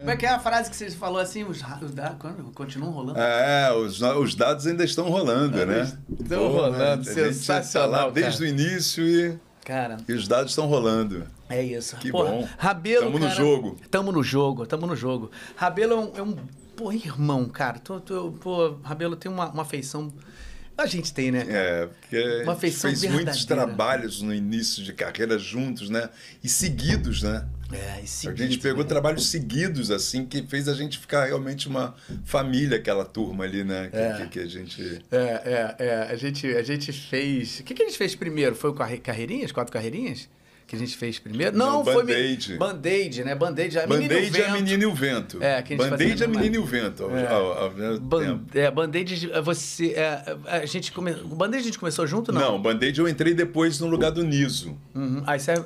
Como é que é a frase que você falou assim? Os dados continuam rolando? Os dados ainda estão rolando, né? Estão rolando, sensacional, desde o início e os dados estão rolando. É isso. Que bom. Rabelo, Tamo no jogo. Tamo no jogo. Rabelo é um irmão, cara. Rabelo tem uma afeição... A gente tem, né? Porque uma afeição fez muitos trabalhos no início de carreira juntos, né? E seguidos, né? E seguidos, a gente pegou trabalhos seguidos, assim, que fez a gente ficar realmente uma família, aquela turma ali, né? Que a gente... A gente fez... O que a gente fez primeiro? Foi o Carreirinhas? 4 Carreirinhas? Que a gente fez primeiro? Não, foi... Band-Aid. Band-Aid, né? Band-Aid é a Menina e o Vento. Band-Aid é a Menina e o Vento. Band-Aid, você... Band-Aid a gente começou junto, não? Não, Band-Aid eu entrei depois no lugar do Niso.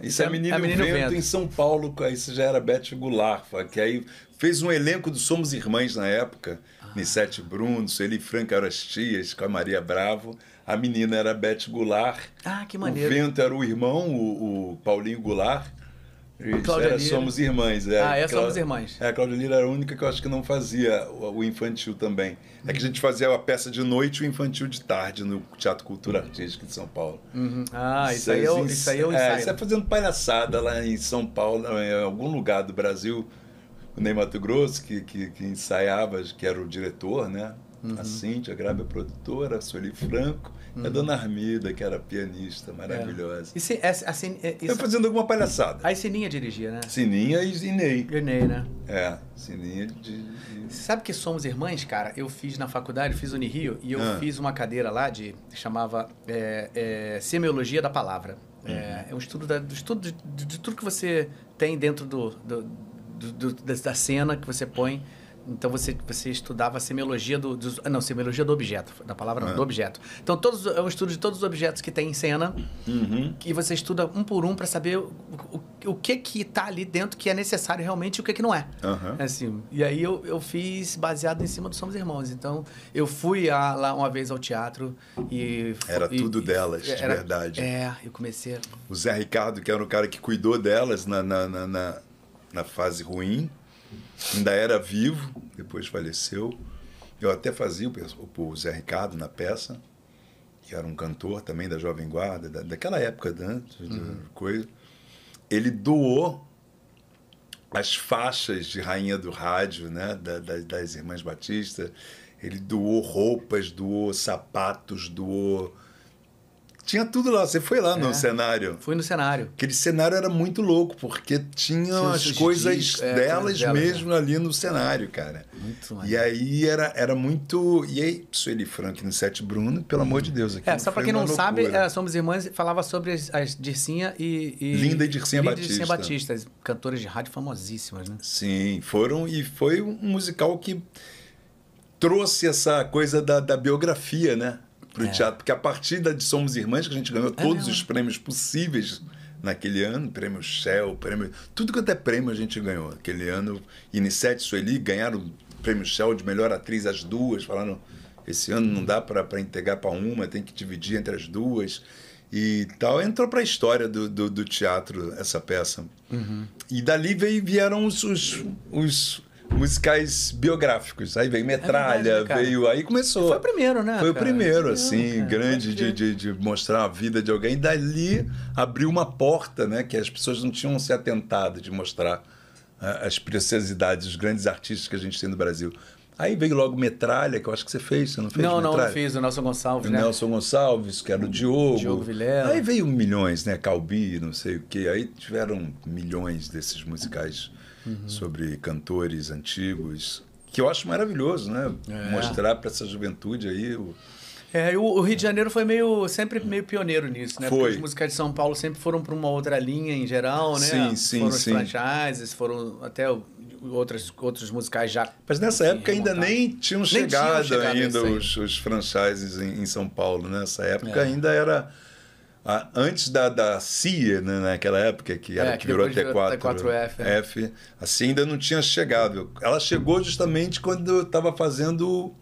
Isso é Menina e o Vento em São Paulo. Isso já era Beth Goulart, que aí fez um elenco do Somos Irmãs na época. Nissete Bruno, Sueli Franco eram as tias, com a Maria Bravo. A menina era a Beth Goulart. Que maneiro. O Vento era o irmão, o Paulinho Goulart. Somos Irmãs. Somos Irmãs. A Cláudia Lira era a única que eu acho que não fazia o infantil também. É que a gente fazia a peça de noite e o infantil de tarde no Teatro Cultura Artística de São Paulo. Isso aí é o ensaio. Isso é fazendo palhaçada lá em São Paulo, em algum lugar do Brasil. O Ney Mato Grosso, que ensaiava, que era o diretor, né? A Cíntia Grabe, a produtora, a Sueli Franco, a Dona Armida, que era pianista maravilhosa. Foi fazendo alguma palhaçada. Aí Sininha dirigia, né? Sininha e Ney. E Ney, né? Sininha Você sabe que Somos Irmãs, cara? Eu fiz na faculdade, fiz Unirio, e eu fiz uma cadeira lá que chamava Semiologia da Palavra. É um estudo de tudo que você tem dentro da cena que você põe. Então você estudava a semiologia semiologia do objeto, da palavra do objeto. Então é um estudo de todos os objetos que tem em cena, que você estuda um por um para saber o que está ali dentro que é necessário realmente e o que não é. Assim, e aí eu fiz baseado em cima do Somos Irmãos. Então eu fui lá uma vez ao teatro e... Era tudo delas, de verdade. Eu comecei... O Zé Ricardo, que era o cara que cuidou delas na fase ruim, ainda era vivo, depois faleceu. Eu até fazia o Zé Ricardo na peça, que era um cantor também da Jovem Guarda, daquela época, né? Coisa. Ele doou as faixas de Rainha do Rádio, né? Das Irmãs Batista. Ele doou roupas, doou sapatos, doou... Tinha tudo lá. Você foi lá no cenário? Fui no cenário. Aquele cenário era muito louco, porque tinha as coisas delas mesmo ali no cenário, cara. Muito maneiro. E aí era muito... E aí, Sueli Franco e Nissete Bruno, pelo amor de Deus. Só pra quem não sabe, Somos Irmãs falava sobre as Dircinha e... Linda e Dircinha Batista. Dircinha Batista, as cantoras de rádio famosíssimas, né? Sim, foram. E foi um musical que trouxe essa coisa da biografia, né? Pro teatro, porque a partir de Somos Irmãs, que a gente ganhou todos os prêmios possíveis naquele ano, prêmio Shell, tudo quanto é prêmio a gente ganhou. Aquele ano, Nissete e Sueli ganharam o prêmio Shell de melhor atriz as duas, falaram, esse ano não dá para entregar para uma, tem que dividir entre as duas e tal. Entrou para a história do teatro essa peça. E dali vieram os musicais biográficos. Aí veio Metralha, aí começou. Foi o primeiro, né? Foi o primeiro, assim, grande de mostrar a vida de alguém. E dali abriu uma porta, né? Que as pessoas não tinham se atentado de mostrar as preciosidades, os grandes artistas que a gente tem no Brasil. Aí veio logo Metralha, que eu acho que você fez, você não fez Metralha? Não fiz, o Nelson Gonçalves, né? O Nelson Gonçalves, que era o Diogo. Diogo Vilela. Aí veio milhões, né? Calbi, não sei o quê. Aí tiveram milhões desses musicais sobre cantores antigos, que eu acho maravilhoso, né? Mostrar para essa juventude aí... O Rio de Janeiro foi sempre meio pioneiro nisso, né? Porque os musicais de São Paulo sempre foram para uma outra linha em geral, né? Sim, foram os franchises, foram até outros musicais já... Mas nessa época ainda nem tinham chegado ainda os franchises em São Paulo, né? Nessa época ainda era... Antes da CIA, né, naquela época, que virou T4F, assim ainda não tinha chegado. Ela chegou justamente quando eu estava fazendo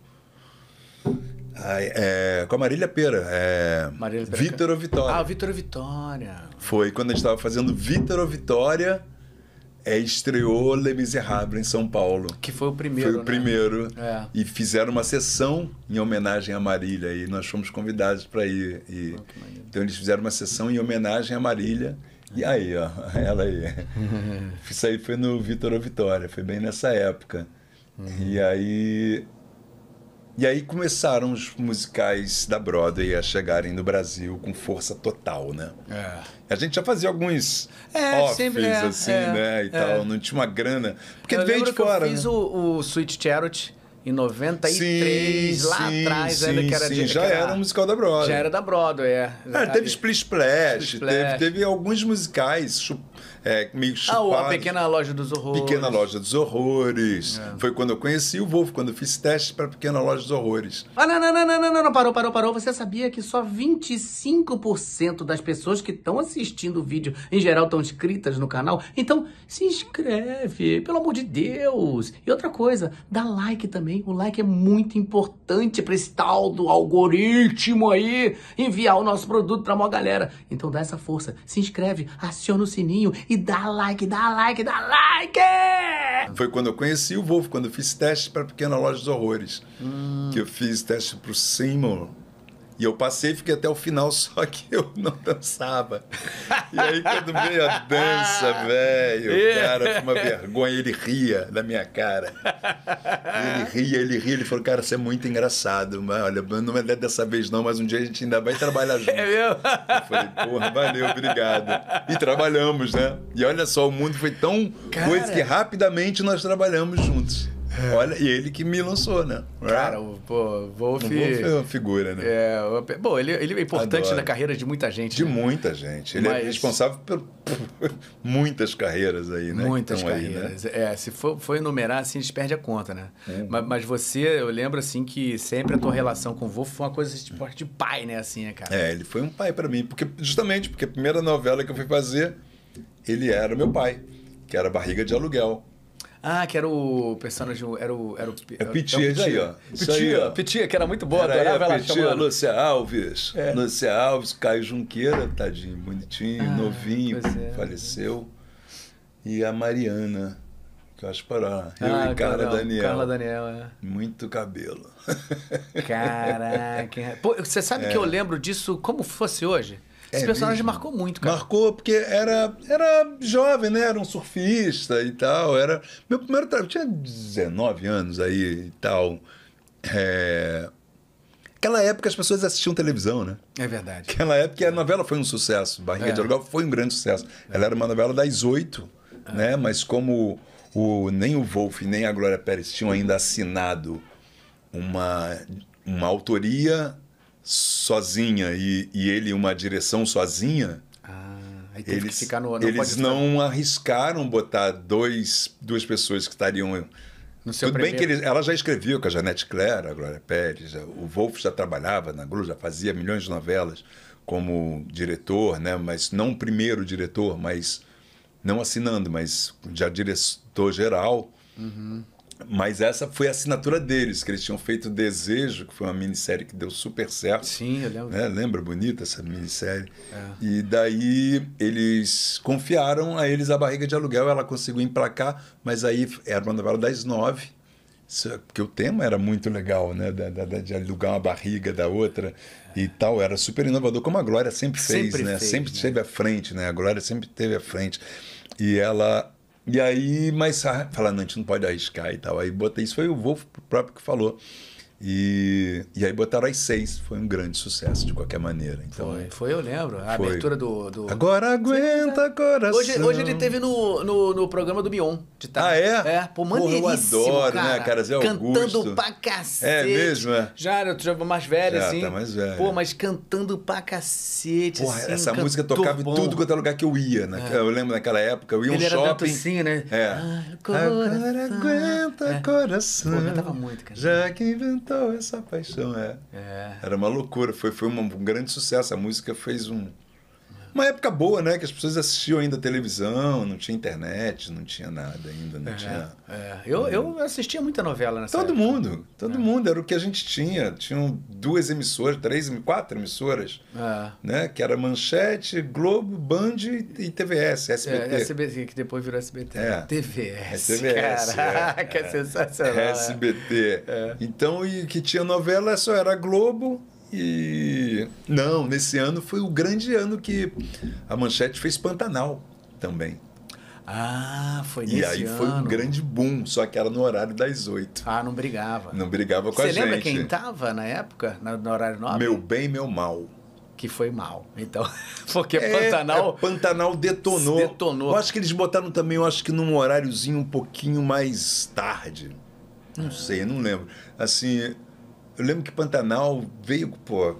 com a Marília Pêra, Vítor ou Vitória. Vítor ou Vitória. Foi quando a gente estava fazendo Vítor ou Vitória, estreou Les Misérables em São Paulo. Que foi o primeiro, Foi o primeiro. É. E fizeram uma sessão em homenagem a Marília. E nós fomos convidados para ir. Então eles fizeram uma sessão em homenagem a Marília. E aí, ó, ela aí. Isso aí foi no Vitor ou Vitória. Foi bem nessa época. E aí começaram os musicais da Broadway a chegarem no Brasil com força total, né? A gente já fazia alguns offs, assim, né? E tal, não tinha uma grana. Porque veio de fora. Eu fiz o Sweet Charity em 93, lá atrás, ainda que era já era um musical da Broadway. Já era da Broadway, teve Splish Splash, teve alguns musicais meio chupados. A Pequena Loja dos Horrores. Pequena Loja dos Horrores. Foi quando eu conheci o Wolf, quando eu fiz testes para Pequena Loja dos Horrores. Não, parou. Você sabia que só 25% das pessoas que estão assistindo o vídeo, em geral, estão inscritas no canal? Então, se inscreve, pelo amor de Deus. E outra coisa, dá like também. O like é muito importante para esse tal do algoritmo aí enviar o nosso produto para maior galera. Então dá essa força, se inscreve, aciona o sininho e dá like! Foi quando eu conheci o Wolf, quando eu fiz teste para Pequena Loja dos Horrores. Que eu fiz teste para o Seymour. E eu passei e fiquei até o final, só que eu não dançava. E aí, quando veio a dança, velho, cara, foi uma vergonha. Ele ria da minha cara. Ele ria. Ele falou, cara, você é muito engraçado. Mas, olha, não é dessa vez não, mas um dia a gente ainda vai trabalhar junto. É mesmo? Eu falei, porra, valeu, obrigado. E trabalhamos, né? E olha só, o mundo foi tão coisa que rapidamente nós trabalhamos juntos. Olha, e ele que me lançou, né? Cara, o Wolf é uma figura, né? Bom, ele é importante na carreira de muita gente. De muita gente. Ele é responsável por muitas carreiras aí, né? Muitas carreiras. Aí, né? Se for enumerar, assim, a gente perde a conta, né? Mas você, eu lembro, assim, que sempre a tua relação com o Wolf foi uma coisa de pai, né? Assim, cara? Ele foi um pai pra mim. Justamente porque a primeira novela que eu fui fazer, ele era o meu pai, que era Barriga de Aluguel. Que era o personagem, era o Pitia, aí, ó. Pitia, que era muito boa, adorava ela chamando. Lúcia Alves. Lúcia Alves, Caio Junqueira, tadinho, bonitinho, novinho, faleceu. E a Mariana, que eu acho para eu e Carla Daniel. Carla Daniel, Muito cabelo. Caraca. Pô, você sabe que eu lembro disso como fosse hoje? Esse personagem marcou muito, cara. Marcou, porque era jovem, né? Era um surfista e tal. Meu primeiro trabalho, tinha 19 anos aí e tal. Aquela época as pessoas assistiam televisão, né? É verdade. Aquela época a novela foi um sucesso. Barriga de Aluguel foi um grande sucesso. Ela era uma novela das 8, né? Mas como nem o Wolf nem a Glória Pérez tinham ainda assinado uma autoria sozinha e ele uma direção sozinha, aí teve que ficar eles não arriscaram botar duas pessoas que estariam no seu tudo bem que ela já escrevia com a Janete Claire, a Glória Pérez, o Wolf já trabalhava na Globo, já fazia milhões de novelas como diretor, né? Mas não primeiro diretor, mas não assinando, mas já diretor geral. Mas essa foi a assinatura deles, que eles tinham feito Desejo, que foi uma minissérie que deu super certo. Sim, eu lembro. Né? Lembra? Bonita essa minissérie. E daí eles confiaram a eles a Barriga de Aluguel, ela conseguiu emplacar, mas aí era uma novela das 9, porque o tema era muito legal, né? De alugar uma barriga da outra e tal, era super inovador, como a Glória sempre fez, né? Sempre esteve à frente, né? A Glória sempre esteve à frente. E aí, mas falando, a gente não pode arriscar e tal. Aí botei, isso foi o Wolf próprio que falou. E aí botaram às 6, foi um grande sucesso de qualquer maneira. Então, foi, eu lembro. A abertura do... Agora aguenta, coração. Hoje ele teve no programa do Mion. De tarde. Pô, maneiríssimo, eu adoro, cara, né, cara? Zé Augusto. Cantando pra cacete. É mesmo, Já mais velho, assim. Tá mais velho. Pô, mas cantando pra cacete, porra, assim, essa música tocava em tudo quanto é lugar que eu ia. Eu lembro naquela época, eu ia ele um shopping. Ele era né? Agora aguenta, coração. Pô, cantava muito, cara. Já que inventou essa paixão, Era uma loucura, foi um grande sucesso. A música fez Uma época boa, né? Que as pessoas assistiam ainda televisão, não tinha internet, não tinha nada ainda, não tinha... Eu assistia muita novela nessa Todo época. todo mundo, era o que a gente tinha. Tinham 2 emissoras, 4 emissoras, né? Que era Manchete, Globo, Band e TVS, SBT. SBT, que depois virou SBT. TVS, TVS, caraca, sensacional. SBT. Então, e que tinha novela, só era Globo e... Não, nesse ano foi o grande ano que a Manchete fez Pantanal também. Foi nesse ano. E aí foi um grande boom, só que era no horário das 8. Não brigava. Não brigava com a gente. Você lembra quem tava na época, no horário nobre? Meu Bem, Meu Mal. Que foi mal. Então, porque Pantanal... Pantanal detonou. Eu acho que eles botaram também, num horáriozinho um pouquinho mais tarde. Não sei, eu não lembro. Assim, eu lembro que Pantanal veio, pô...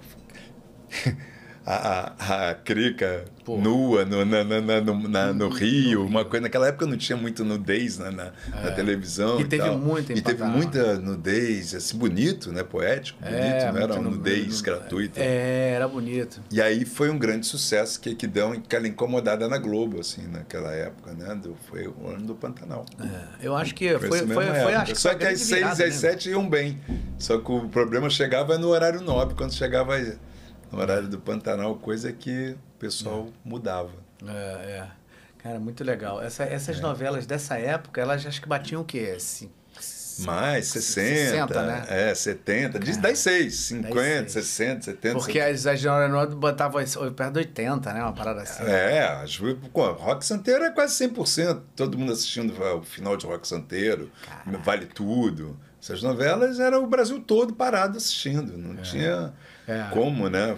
A Crica nua no Rio, uma coisa. Naquela época não tinha muito nudez na televisão. E teve muita E teve muita nudez, assim, bonito, né? Poético, bonito, não era uma nudez gratuita. Era bonito. E aí foi um grande sucesso que deu aquela incomodada na Globo, assim, naquela época, né? Foi o ano do Pantanal. Eu acho que foi acho que só que às 6 e às 7 iam bem. Só que o problema chegava no horário nobre, quando chegava no horário do Pantanal, coisa que o pessoal mudava. Cara, muito legal. Essas novelas dessa época, elas acho que batiam o quê? Mais, 60, né? 70, das 6, 50, 60, 70. Porque as jornais botavam perto de 80, né? Uma parada assim. Rock Santeiro é quase 100%. Todo mundo assistindo o final de Rock Santeiro, Vale Tudo. Essas novelas era o Brasil todo parado assistindo. Não tinha como, né?